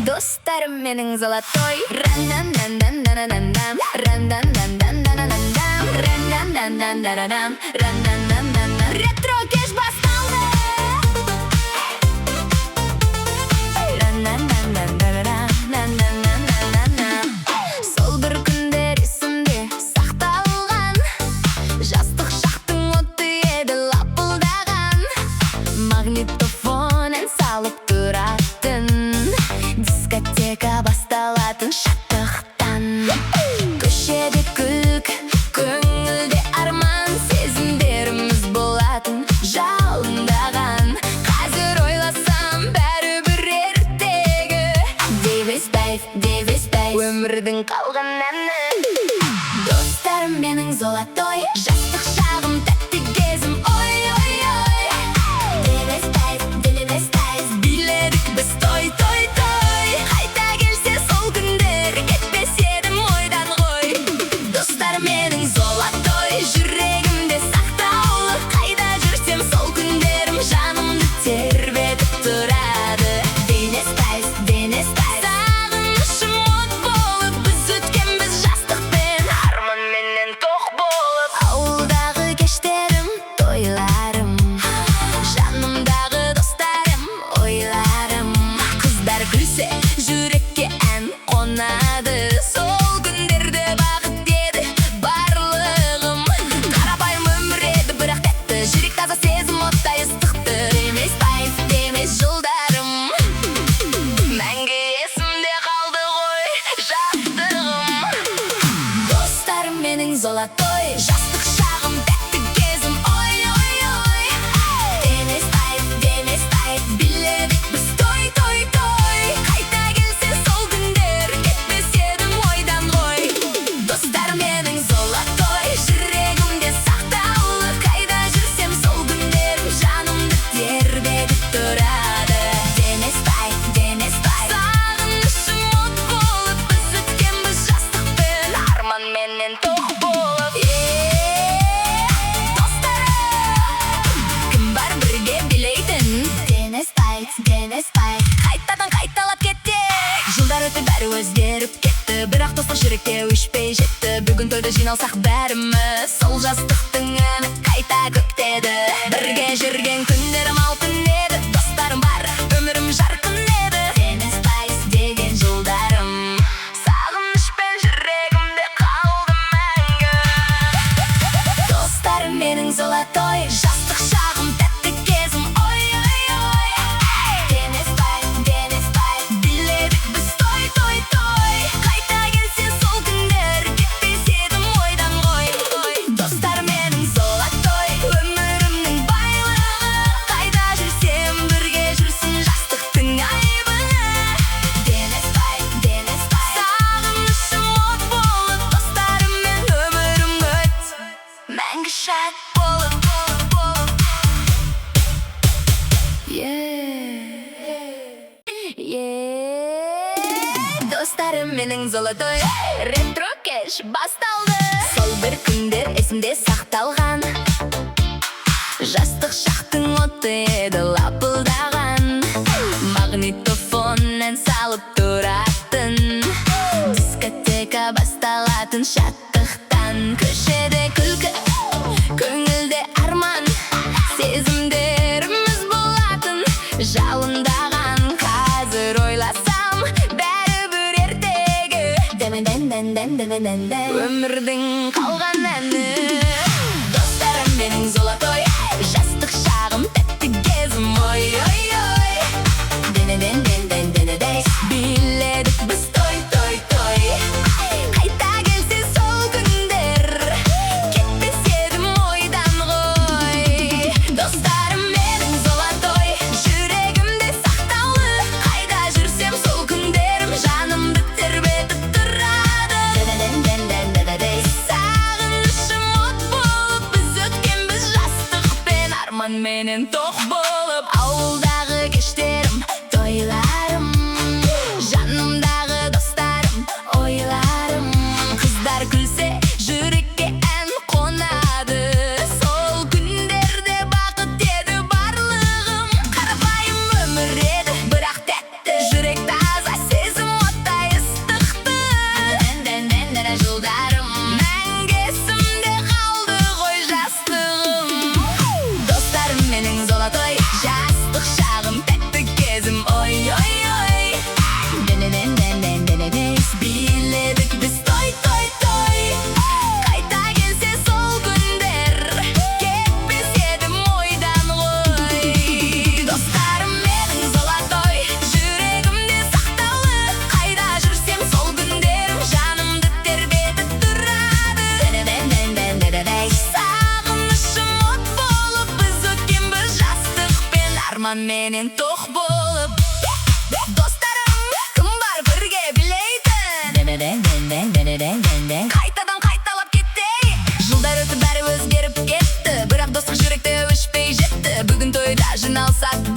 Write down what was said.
Достарым менің золотой. Раннан-дан-дан-дан-дан-дан, раннан-дан-дан-дан-дан-дан, раннан-дан-дан-дан-дан, раннан-дан-дан-дан. Ретро кеш басталды. Раннан-дан-дан-дан-дан-дан-дан-дан. Сол бір күндер есімде сақталған. Жастық шақтың оты еді лапылдаған. Магнитофон ән салып тұратын. Дискотека басталатын шаттықтан. Көшеде күлкі, көңілде арман, сезімдеріміз болатын жалындаған. Қазір ойласам бәрібір ертегі. Девеспай, өмірдің қалған әні. Достарым менің золотой, жастық шағым, тәтті кезім, ой-ой-ой. Девеспай, биледік біз той-той-той. Қайта келсе сол күндер, кетпес едім ойдан ғой. Достарым менің золотой, жүрегімде сақтаулы. Қайда жүрсем сол күндерім жанымды тербетіп тұрады. Денеспай, сағынышым от болып, біз өткенбіз жастықпен, арманменен тоқ болып. Ауылдағы кештерім, тойларым, жанымдағы достарым, ойларым. Қыздар күлсе, жүрекке ән қонады. Сол күндерде бақыт еді барлығым. Қарапайым өмір еді, бірақ тәтті, жүрек таза, сезім оттай ыстықты. Демес жылдарым, мәңгі есімде қалды ғой жастығым. Достарым менің золотой, жастық шағым, тәтті кезім, ой-ой-ой. Демеспай, биледік біз той-той-той. Қайта келсе сол күндер, кетпес едім ойдан ғой. Достарым менің золотой, жүрегімде сақтаулы. Қайда жүрсем сол күндерім жанымды тербетіп тұрады. Денеспай, сағынышым от болып, біз өткенбіз жастықпен, арманменен тоқ болып. Достарым, кім бар бірге билейтін? Денеспай, қайтадан қайталап кеттік. Жылдар өтті, бәрі өзгеріп кетті, бірақ достық жүрекке өшпей жетті. Бүгін тойда жиналсақ бәріміз, сол жастықтың үні қайта көктеді. Бірге жүрген күндерім алтын еді, достарым бар, өмірім жарқын еді. Денеспай деген жылдарым, сағынышпен жүрегімде қалды мәңгі. Достарым менің золотой, жастық шағым, тәтті кезім, ой-ой-ой. Денеспай, биледік біз той-той-той. Қайта келсе сол күндер, кетпес едім ойдан ғой. Достарым менің золотой, өмірімнің байлығы. Қайда жүрсем бірге жүрсін жастықтың айбыны. Денеспай, сағынышым от болып, достарыммен өмірім өтті, мәңгі шат болып. Достарым менің золотой, ретро кеш басталды. Сол бір күндер есімде сақталған. Жастық шақтың оты еді лапылдаған. Магнитофон ән салып тұратын. Дискотека басталатын шаттықтан. Көшеде күлкі, көңілде арман, сезімдеріміз болатын жалындаған. Қазір ойласам бәрібір ертегі. Өмірдің қалған әні. Достарым менің золотой, жастық шағым, тәтті кезім, ой-ой-ой. Биледік біз той-той-той. Қайта келсе сол күндер, кетпес едім ойдан ғой. Достарым менің золотой, жүрегімде сақтаулы. Қайда жүрсем сол күндерім жанымды тербетіп тұрады. Сағынышым от болып, біз өткенбіз жастықпен, арманменен тоқ болып. Ауылда Достарым, кім бар бірге білейді. Қайтадан қайталап кетейік. Жылдар өтіп бәрі өзгеріп кетті, бірақ достық жүректе өшпей жетті. Бүгін тойда жиналсақ